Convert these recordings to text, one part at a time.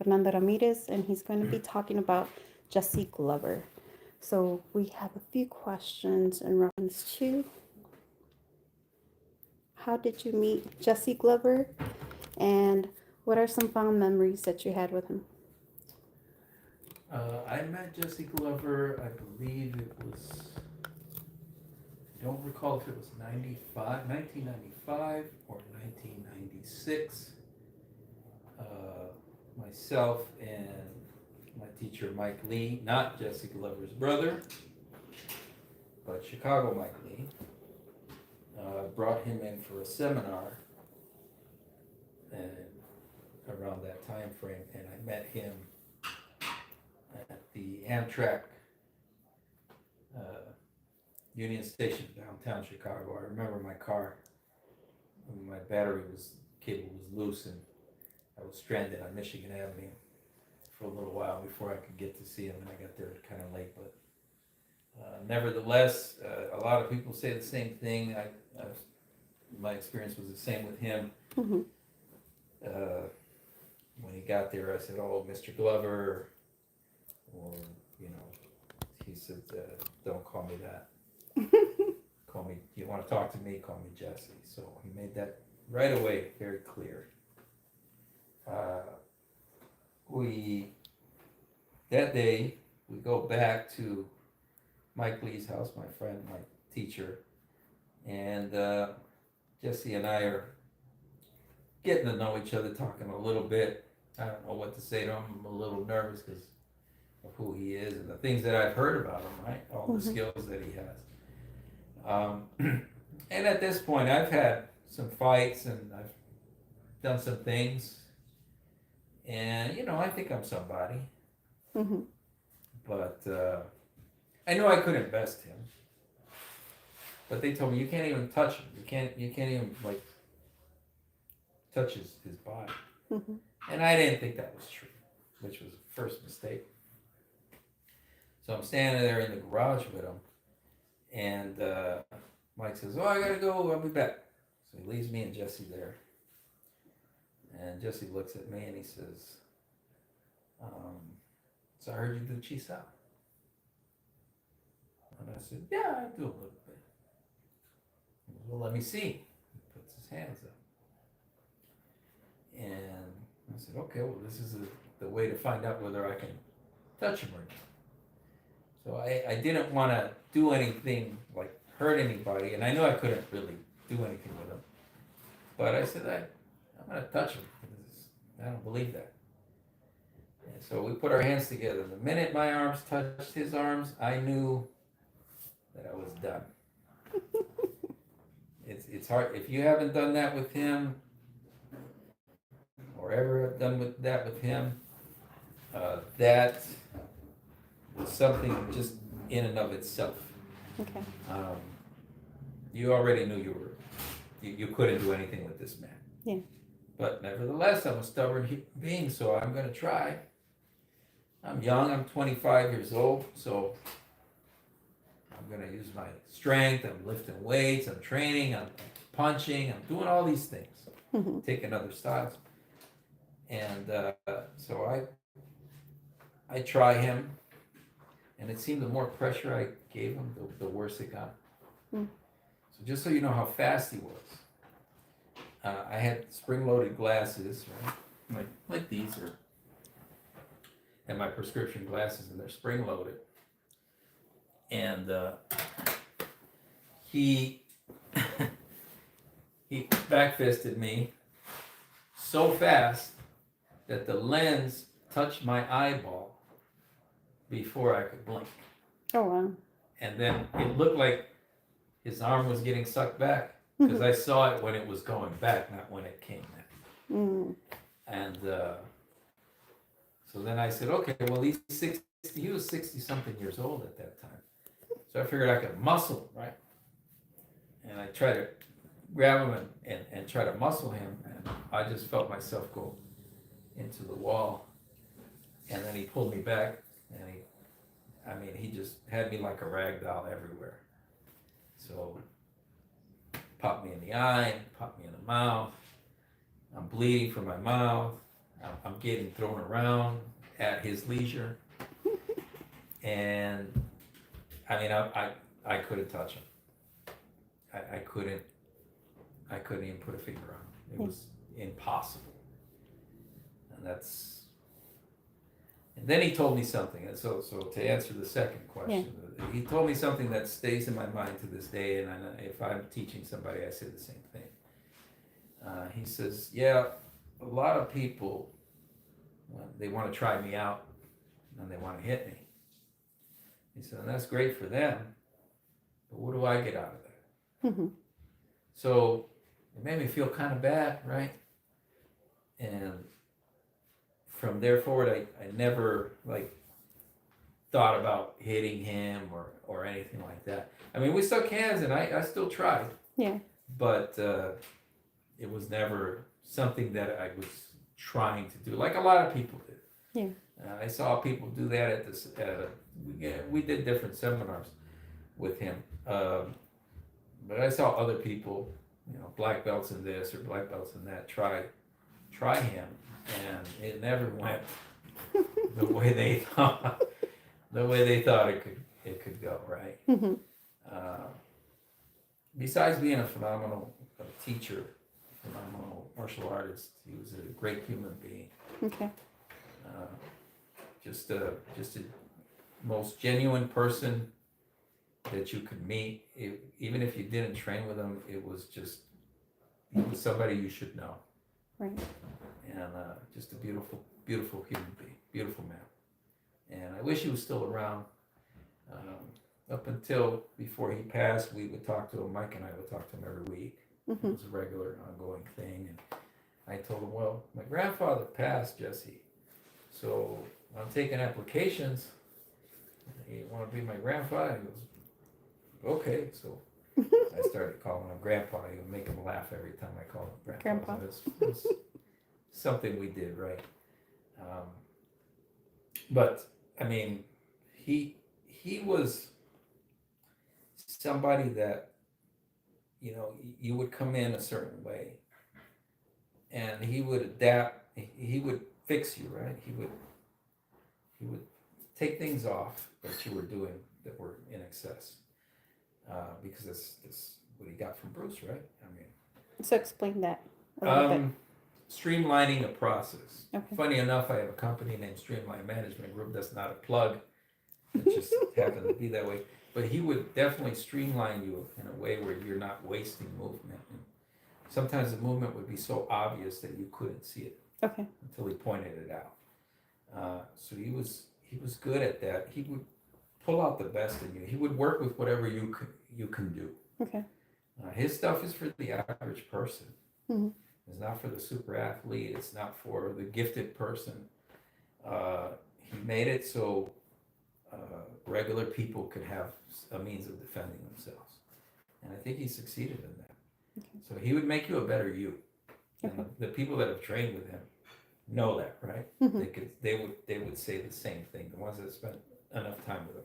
Fernando Ramirez, and he's going to be talking about Jesse Glover. So we have a few questions in reference to how did you meet Jesse Glover, and what are some fond memories that you had with him? I met Jesse Glover, I believe it was, I don't recall if it was 1995 or 1996. Myself and my teacher Mike Lee, not Jesse Glover's brother, but Chicago Mike Lee, brought him in for a seminar and around that time frame, and I met him at the Amtrak uh, Union Station downtown Chicago. I remember my car, my battery was cable was loose, and I was stranded on Michigan Avenue for a little while before I could get to see him, and I got there kind of late. But nevertheless, a lot of people say the same thing. My experience was the same with him. Mm-hmm. Uh, when he got there, I said, "Oh, Mr. Glover," or you know, he said, "Don't call me that. Call me. You want to talk to me? Call me Jesse." So he made that right away very clear. Uh, we that day we go back to Mike Lee's house, my friend, my teacher, and Jesse and I are getting to know each other, talking a little bit. I don't know what to say to him. I'm a little nervous because of who he is and the things that I've heard about him, right? All the Mm-hmm. skills that he has. And at this point, I've had some fights and I've done some things, and you know, I think I'm somebody, Mm-hmm. but I knew I couldn't best him. But they told me you can't even touch him. You can't even like touch his body. Mm-hmm. And I didn't think that was true, which was the first mistake. So I'm standing there in the garage with him, and Mike says, "Oh, I gotta go. I'll be back." So he leaves me and Jesse there, and Jesse looks at me and he says, um, "So I heard you do chisao." And I said, "Yeah, I do a little bit." He goes, "Well, let me see." He puts his hands up, and I said, "Okay, well, this is the way to find out whether I can touch him or not." So I didn't want to do anything like hurt anybody, and I knew I couldn't really do anything with him. But I said, I'm going to touch him. I don't believe that. And so we put our hands together. The minute my arms touched his arms, I knew that I was done. It's hard. If you haven't done that with him, or ever done that with him, that was something just in and of itself. Okay. Um, you already knew you couldn't do anything with this man. Yeah. But nevertheless, I'm a stubborn being, so I'm going to try. I'm young, I'm 25 years old, so I'm going to use my strength. I'm lifting weights, I'm training, I'm punching, I'm doing all these things, Mm-hmm. taking other styles. And so I try him, and it seemed the more pressure I gave him, the worse it got. Mm. So just so you know how fast he was, I had spring-loaded glasses, right? Like these are, and my prescription glasses, and they're spring-loaded. And he he backfisted me so fast that the lens touched my eyeball before I could blink. Oh wow. And then it looked like his arm was getting sucked back because I saw it when it was going back, not when it came in. Mm. And so then I said, okay, well, he's 60, he was 60 something years old at that time. So I figured I could muscle, right? And I tried to grab him and try to muscle him, and I just felt myself go into the wall. And then he pulled me back, and he just had me like a rag doll everywhere. So popped me in the eye, popped me in the mouth. I'm bleeding from my mouth. I'm getting thrown around at his leisure, and I mean, I couldn't touch him. I couldn't. I couldn't even put a finger on him. It Yeah. was impossible. And that's. And then he told me something. And so to answer the second question, he told me something that stays in my mind to this day. And if I'm teaching somebody, I say the same thing. He says, "Yeah, a lot of people, they want to try me out and they want to hit me." He said, "And that's great for them, but what do I get out of that?" Mm-hmm. So it made me feel kind of bad, right? And from there forward, I never like thought about hitting him or anything like that. I mean, we still hands and I still tried, Yeah. but it was never something that I was trying to do, like a lot of people did. Yeah. I saw people do that at this. We did different seminars with him, but I saw other people, black belts in this or black belts in that, try him, and it never went the way they thought. The way they thought it could go, right? Mm-hmm. Uh, Besides being a phenomenal teacher, phenomenal martial artist, he was a great human being. Okay. Uh, just a most genuine person that you could meet. Even if you didn't train with him, he was somebody you should know. Right. And just a beautiful, beautiful human being, beautiful man. And I wish he was still around. Up until before he passed, we would talk to him. Mike and I would talk to him every week. Mm-hmm. It was a regular, ongoing thing. And I told him, "Well, my grandfather passed, Jesse. So I'm taking applications. You want to be my grandfather?" He goes, "Okay." So I started calling him Grandpa. He would make him laugh every time I called him Grandpa. Grandpa. So it was something we did, right? But I mean, he was somebody that you would come in a certain way, and he would adapt. He would fix you, right? He would take things off that you were doing that were in excess, because that's what he got from Bruce, right? I mean, So explain that a little bit. Streamlining a process. Okay. Funny enough, I have a company named Streamline Management Group. That's not a plug. It just happened to be that way. But he would definitely streamline you in a way where you're not wasting movement. And sometimes the movement would be so obvious that you couldn't see it Okay. until he pointed it out. So he was good at that. He would pull out the best in you. He would work with whatever you can do. Okay. His stuff is for the average person. Mm-hmm. It's not for the super athlete. It's not for the gifted person. He made it so regular people could have a means of defending themselves, and I think he succeeded in that. Okay. So he would make you a better you. Okay. And the people that have trained with him know that, right? Mm-hmm. They would say the same thing. The ones that spent enough time with him,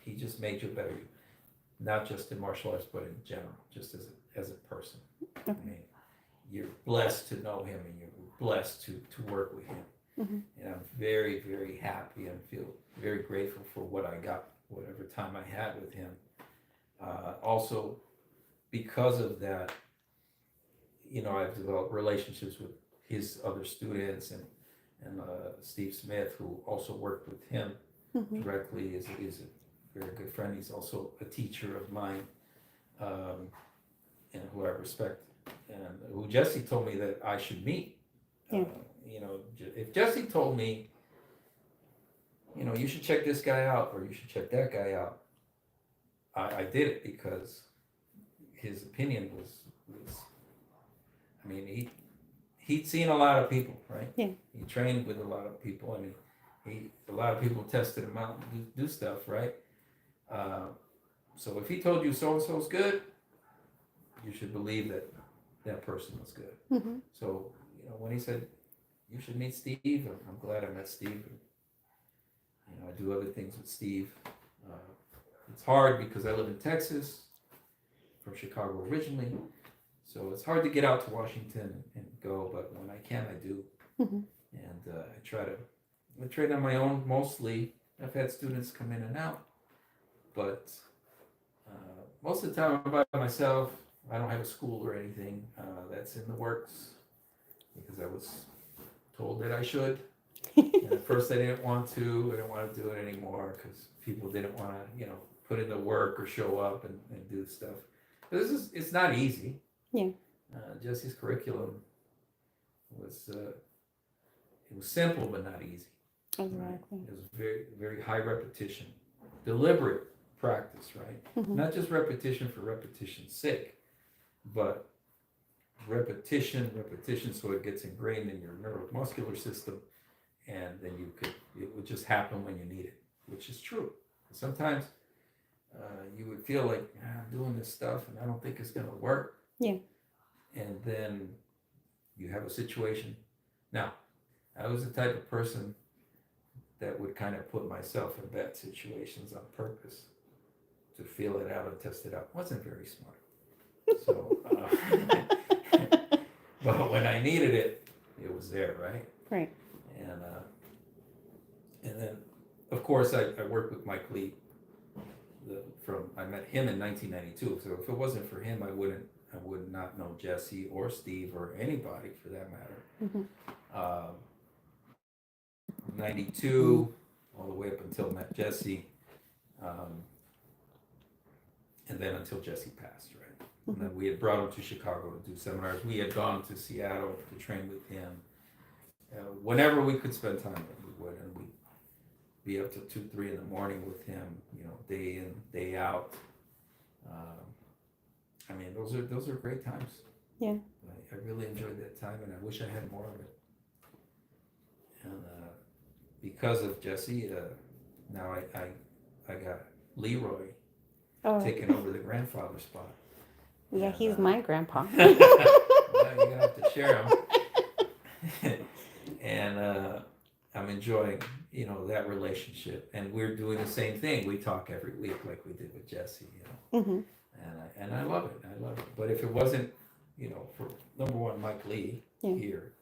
he just made you a better you, not just in martial arts, but in general, just as a person. Okay. I mean, you're blessed to know him, and you're blessed to work with him. Mm-hmm. And I'm very, very happy and feel very grateful for what I got, whatever time I had with him. Also, because of that, I've developed relationships with his other students and Steve Smith, who also worked with him Mm-hmm. directly, is a very good friend. He's also a teacher of mine, and who I respect, and who Jesse told me that I should meet. Yeah. If Jesse told me, you should check this guy out or you should check that guy out, I did it because his opinion was I mean, he'd seen a lot of people, right? Yeah. He trained with a lot of people, and a lot of people tested him out and do stuff, right? So if he told you so and so's good, you should believe that person was good. Mm-hmm. So when he said you should meet Steve, I'm glad I met Steve. And, I do other things with Steve. It's hard because I live in Texas, from Chicago originally, so it's hard to get out to Washington and go. But when I can, I do. Mm-hmm. And I train on my own mostly. I've had students come in and out, but most of the time I'm by myself. I don't have a school or anything that's in the works because I was told that I should. And at first I didn't want to. I didn't want to do it anymore because people didn't want to, put in the work or show up and do stuff. But it's not easy. Yeah. Jesse's curriculum was it was simple but not easy. Exactly. It was very very high repetition, deliberate practice, right? Mm-hmm. Not just repetition for repetition's sake, but repetition, so it gets ingrained in your neuromuscular system, and then it would just happen when you need it, which is true. Sometimes you would feel like, I'm doing this stuff and I don't think it's gonna work. Yeah. And then you have a situation. Now, I was the type of person that would kind of put myself in bad situations on purpose to feel it out and test it out. Wasn't very smart. So, but when I needed it, it was there, right? Right. And then, of course, I worked with Mike Lee. I met him in 1992. So if it wasn't for him, I would not know Jesse or Steve or anybody for that matter. Mm-hmm. 92 all the way up until I met Jesse, and then until Jesse passed, right? And then we had brought him to Chicago to do seminars. We had gone to Seattle to train with him. Whenever we could spend time with him, we would, and we'd be up till 2, 3 in the morning with him, day in, day out. I mean, those are great times. Yeah. I really enjoyed that time, and I wish I had more of it. And because of Jesse, now I got Leroy taking over the grandfather spot. Yeah, he's my grandpa. Well, you're gonna have to share him. And I'm enjoying, that relationship. And we're doing the same thing. We talk every week like we did with Jesse, Mm-hmm. And I love it. I love it. But if it wasn't, for number one, Mike Lee here,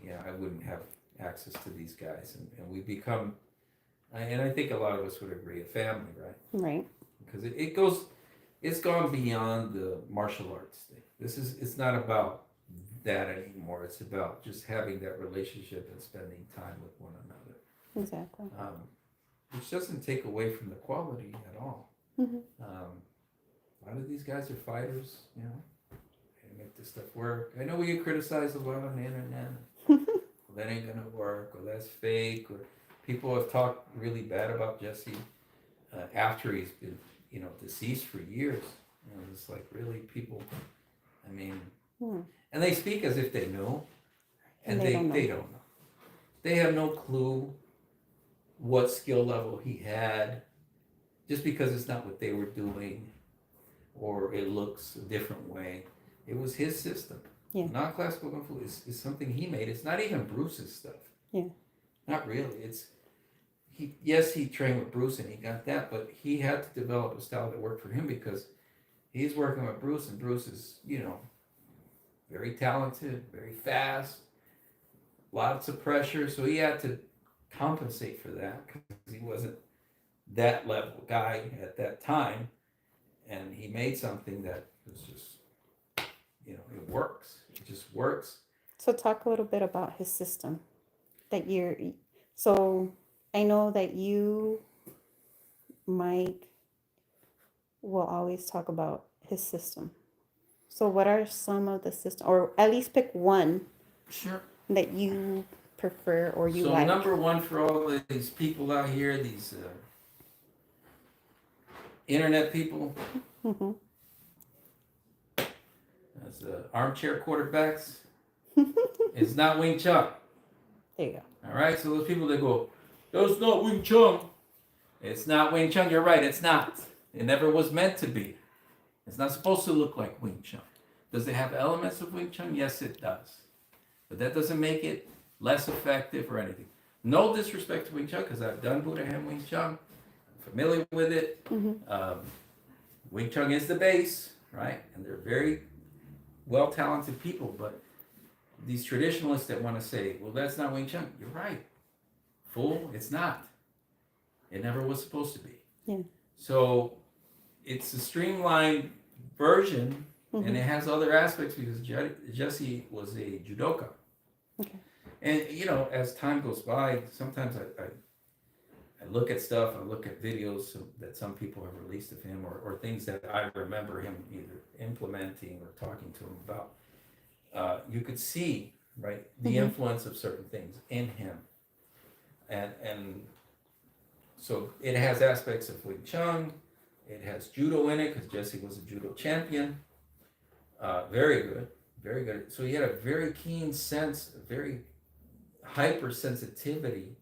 I wouldn't have access to these guys. And we become, and I think a lot of us would agree, a family, right? Right. Because it's gone beyond the martial arts thing. It's not about that anymore. It's about just having that relationship and spending time with one another. Exactly. Which doesn't take away from the quality at all. Mm-hmm. A lot of these guys are fighters, they make this stuff work. I know we get criticized a lot on the internet. Well, that ain't gonna work, or that's fake, or people have talked really bad about Jesse after he's been, deceased for years. It's like, really, people, I mean, and they speak as if they know, and they don't know. They have no clue what skill level he had, just because it's not what they were doing, or it looks a different way. It was his system. Yeah. Non-classical kung fu is something he made. It's not even Bruce's stuff. Yeah. Not really. He trained with Bruce and he got that, but he had to develop a style that worked for him because he's working with Bruce, and Bruce is, very talented, very fast, lots of pressure. So he had to compensate for that because he wasn't that level guy at that time. And he made something that was just, it works. It just works. So talk a little bit about his system so I know that you, Mike, will always talk about his system. So what are some of the system, or at least pick one Sure. that you prefer or you So like? number one for all these people out here, these internet people, Mm-hmm. as armchair quarterbacks, it's not Wing Chun. There you go. All right, so those people that go, that's not Wing Chun. It's not Wing Chun. You're right, it's not. It never was meant to be. It's not supposed to look like Wing Chun. Does it have elements of Wing Chun? Yes, it does. But that doesn't make it less effective or anything. No disrespect to Wing Chun, because I've done Buddha Hand Wing Chun. I'm familiar with it. Mm-hmm. Wing Chun is the base, right? And they're very well-talented people, but these traditionalists that want to say, well, that's not Wing Chun. You're right, fool. It's not. It never was supposed to be. Yeah. So it's a streamlined version, and Mm-hmm. it has other aspects because Jesse was a judoka. Okay. And you know, as time goes by, sometimes I look at stuff, I look at videos that some people have released of him, or things that I remember him either implementing or talking to him about. You could see, right, the Mm-hmm. influence of certain things in him, and so it has aspects of Wing Chun. It has judo in it because Jesse was a judo champion. Very good, very good. So he had a very keen sense, a very hypersensitivity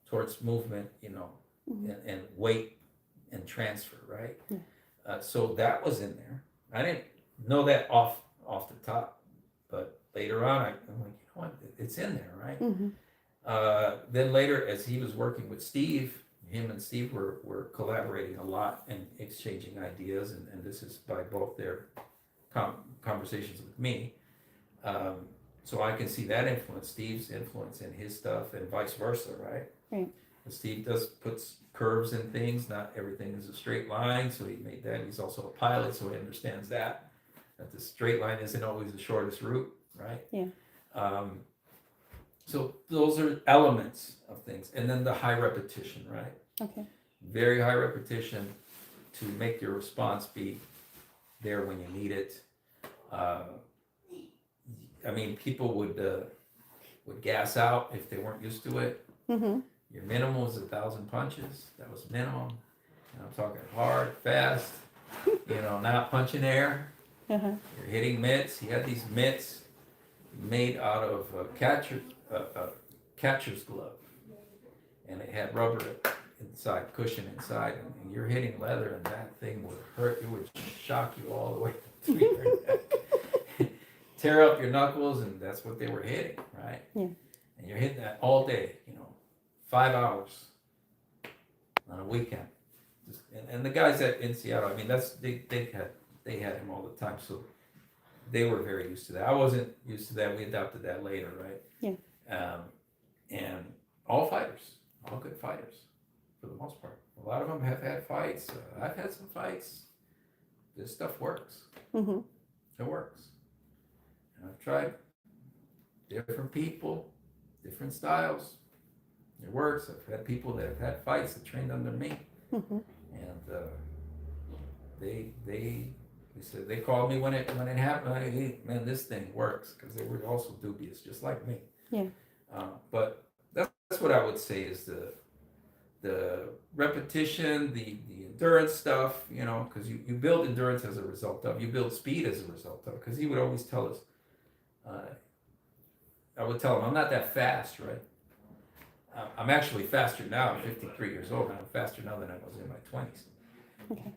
towards movement, you know, Mm-hmm. and weight and transfer, right? Yeah. So that was in there. I didn't know that off the top, but later on, I'm like, you know what, it's in there, right? Mm-hmm. Then later, as he was working with Steve, him and Steve were collaborating a lot and exchanging ideas, and this is by both their conversations with me. Um, so I can see that influence, Steve's influence in his stuff, and vice versa, right? Right. And Steve puts curves in things. Not everything is a straight line, so he made that. He's also a pilot, so he understands that the straight line isn't always the shortest route, right? Yeah. Um, so those are elements of things, and then the high repetition, right? Okay. Very high repetition to make your response be there when you need it. Uh, I mean, people would gas out if they weren't used to it. Mm-hmm. Your minimum was 1,000 punches. That was minimum. And I'm talking hard, fast. You know, not punching air. Uh-huh. You're hitting mitts. He had these mitts made out of catcher's glove, and it had rubber inside, cushion inside, and you're hitting leather, and that thing would hurt. It would shock you all the way through your neck, tear up your knuckles, and that's what they were hitting, right? Yeah. And you're hitting that all day, you know, 5 hours on a weekend. And the guys in Seattle, I mean, they had him all the time, so they were very used to that. I wasn't used to that. We adopted that later, right? Yeah. And all fighters, all good fighters, for the most part. A lot of them have had fights. I've had some fights. This stuff works. Mm-hmm. It works. And I've tried different people, different styles. It works. I've had people that have had fights that trained under me, Mm-hmm. and they called me when it happened. Hey, man, this thing works, because they were also dubious, just like me. Yeah. But that's what I would say is the repetition, the endurance stuff, you know, because you build endurance as a result of, you build speed as a result of, because he would always tell us, I would tell him, I'm not that fast, right? I'm actually faster now. I'm 53 years old, and I'm faster now than I was in my 20s. Okay.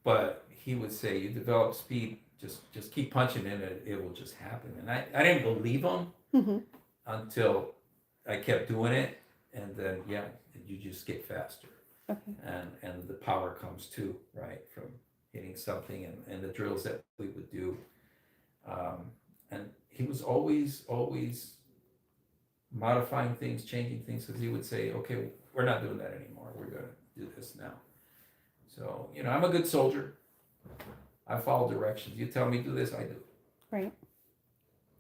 But he would say, you develop speed, just keep punching in it, it will just happen. And I didn't believe him Mm-hmm. until I kept doing it, and then yeah, you just get faster. Okay. And the power comes too, right, from hitting something, and the drills that we would do. And he was always modifying things, changing things, because he would say, okay, we're not doing that anymore. We're going to do this now. So, you know, I'm a good soldier. I follow directions. You tell me do this, I do. Right.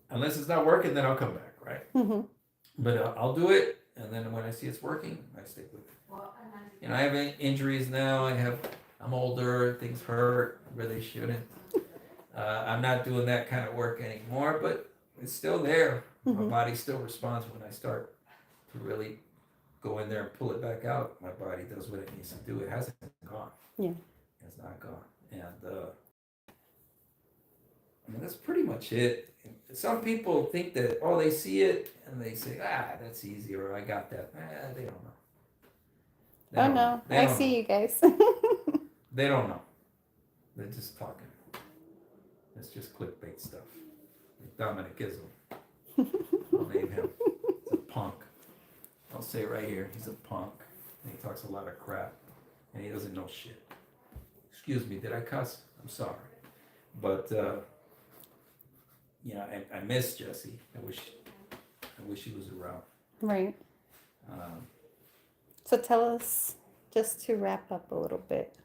Unless it's not working, then I'll come back, right? Mm-hmm. But I'll do it, and then when I see it's working, I stick with it. You know, I have injuries now. I'm older. Things hurt where they shouldn't. I'm not doing that kind of work anymore, but it's still there. Mm-hmm. My body still responds when I start to really go in there and pull it back out. My body does what it needs to do. It hasn't gone. Yeah. It's not gone. And I mean, that's pretty much it. Some people think that, oh, they see it and they say, that's easy, or I got that. They don't know. Oh no, I see you guys. They don't know. They're just talking. It's just clickbait stuff. Dominic Ism. I'll name him. He's a punk. I'll say it right here. He's a punk. And he talks a lot of crap. And he doesn't know shit. Excuse me, did I cuss? I'm sorry. But I miss Jesse. I wish he was around. Right. Um, So tell us, just to wrap up a little bit,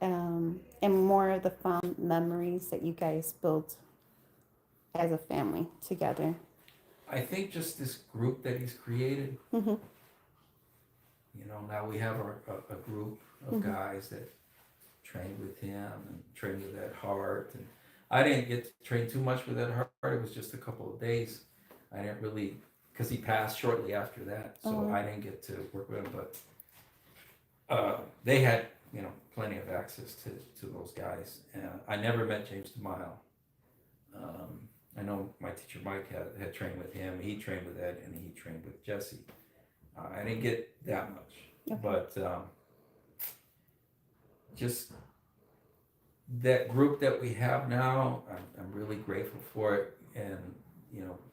and more of the fond memories that you guys built as a family together. I think just this group that he's created. Mm-hmm. Now we have a group of Mm-hmm. guys that trained with him and trained with Ed Hart. And I didn't get to train too much with Ed Hart. It was just a couple of days. I didn't really, because he passed shortly after that, so Oh, I didn't get to work with him. But they had, plenty of access to those guys. I never met James DeMille. I know my teacher Mike had trained with him. He trained with Ed, and he trained with Jesse. I didn't get that much, okay. but just that group that we have now, I'm really grateful for it. And,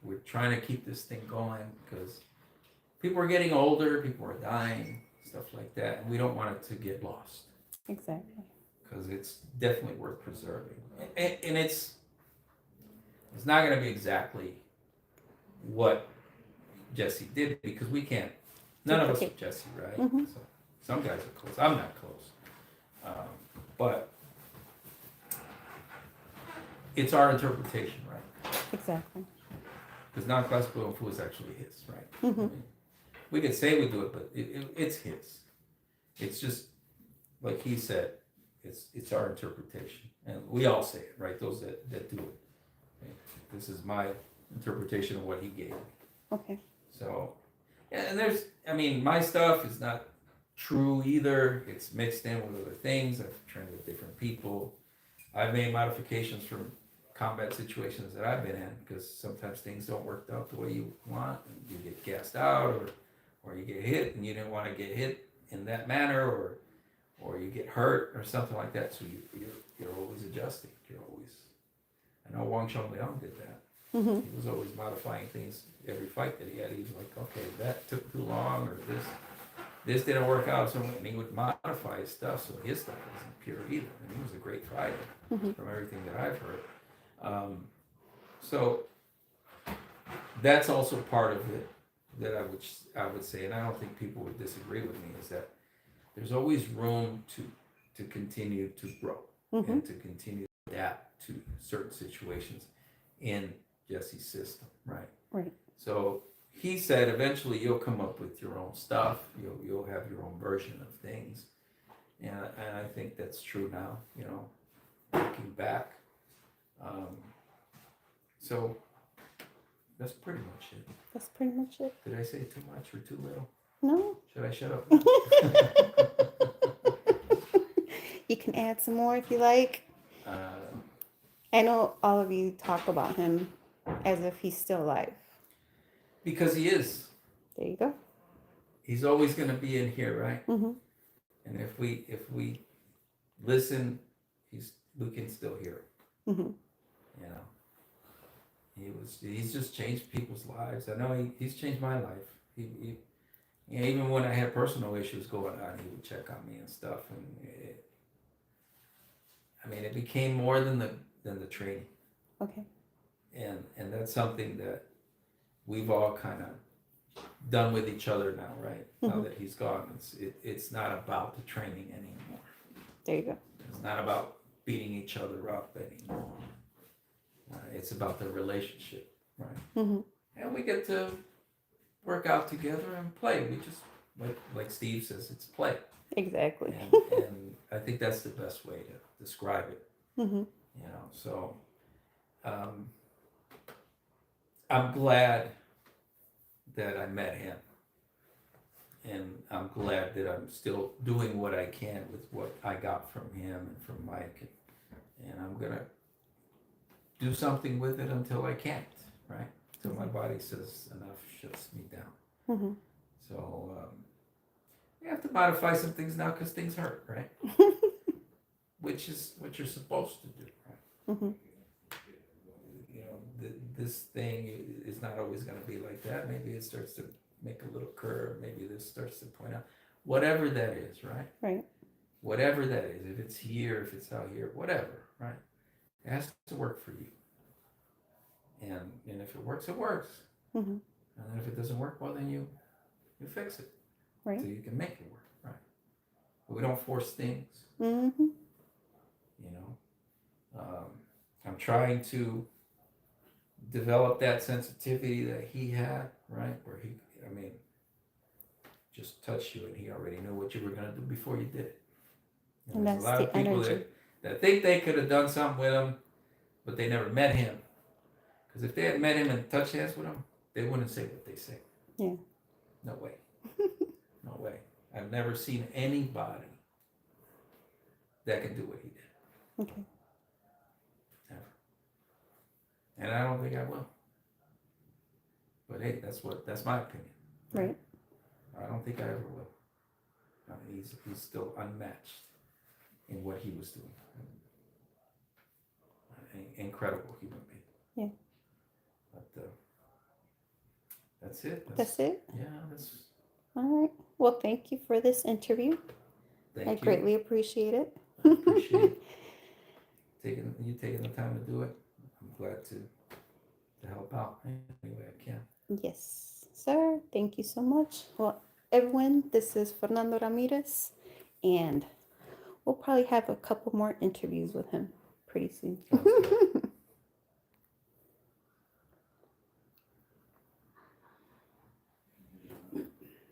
we're trying to keep this thing going because people are getting older, people are dying, stuff like that. And we don't want it to get lost Exactly. because it's definitely worth preserving. And it's not going to be exactly what Jesse did because we can't, none of us are Duplicate. Jesse, right? Mm-hmm. So some guys are close. I'm not close. But it's our interpretation, right? Exactly. Because non-classical info is actually his, right? Mm-hmm. I mean, we could say we do it, but it's his. It's just like he said. It's our interpretation, and we all say it, right? Those that do it. Okay? This is my interpretation of what he gave me. Okay. So, and my stuff is not true either. It's mixed in with other things. I've trained with different people. I've made modifications from combat situations that I've been in because sometimes things don't work out the way you want, and you get gassed out, or you get hit and you didn't want to get hit in that manner, or you get hurt or something like that. So you're always adjusting. I know Wang Chong Leong did that. Mm-hmm. He was always modifying things every fight that he had. He was like, okay, that took too long, or this didn't work out. So and he would modify his stuff so his stuff wasn't pure either. And he was a great fighter Mm-hmm. from everything that I've heard. So that's also part of it that I would say, and I don't think people would disagree with me, is that there's always room to continue to grow Mm-hmm. and to continue to adapt to certain situations in Jesse's system, right? Right. So he said eventually you'll come up with your own stuff. You'll have your own version of things, and I think that's true now. Looking back. So that's pretty much it. That's pretty much it. Did I say too much or too little? No. Should I shut up now? You can add some more if you like. I know all of you talk about him as if he's still alive. Because he is. There you go. He's always going to be in here, right? Mm-hmm. And if we listen, we can still hear him. Mm-hmm. He's just changed people's lives. I know he's changed my life. Even when I had personal issues going on, he would check on me and stuff. And it became more than the training. Okay. And that's something that we've all kind of done with each other now, right? Mm-hmm. Now that he's gone, it's not about the training anymore. There you go. It's not about beating each other up anymore. It's about the relationship, right? Mm-hmm. And we get to work out together and play. We just, like Steve says, it's play. Exactly. And I think that's the best way to describe it. Mm-hmm. So I'm glad that I met him. And I'm glad that I'm still doing what I can with what I got from him and from Mike. And I'm going to do something with it until I can't, right? Until my body says enough, shuts me down. Mm-hmm. So you have to modify some things now because things hurt, right? Which is what you're supposed to do, right? Mm-hmm. This thing is not always going to be like that. Maybe it starts to make a little curve. Maybe this starts to point out. Whatever that is, right? Right. Whatever that is, if it's here, if it's out here, whatever, right? It has to work for you. And if it works, it works. Mm-hmm. And then if it doesn't work, well, then you fix it Right. so you can make it work, right? But we don't force things, Mm-hmm. you know. I'm trying to develop that sensitivity that he had, right? Where he, I mean, just touched you and he already knew what you were going to do before you did it. And And there's a that's lot of the people energy. that think they could have done something with him, but they never met him. Because if they had met him and touched hands with him, they wouldn't say what they say. Yeah. No way. No way. I've never seen anybody that can do what he did. Okay. Never. And I don't think I will. But hey, that's my opinion. Right. I don't think I ever will. I mean, he's still unmatched in what he was doing. Incredible human being. Yeah. But that's it. That's it. Yeah, that's. All right. Well, thank you for this interview. Thank I you. greatly appreciate it. I appreciate you taking the time to do it. I'm glad to help out any way I can. Yes, sir. Thank you so much. Well, everyone, this is Fernando Ramirez, and we'll probably have a couple more interviews with him pretty soon. Sounds good.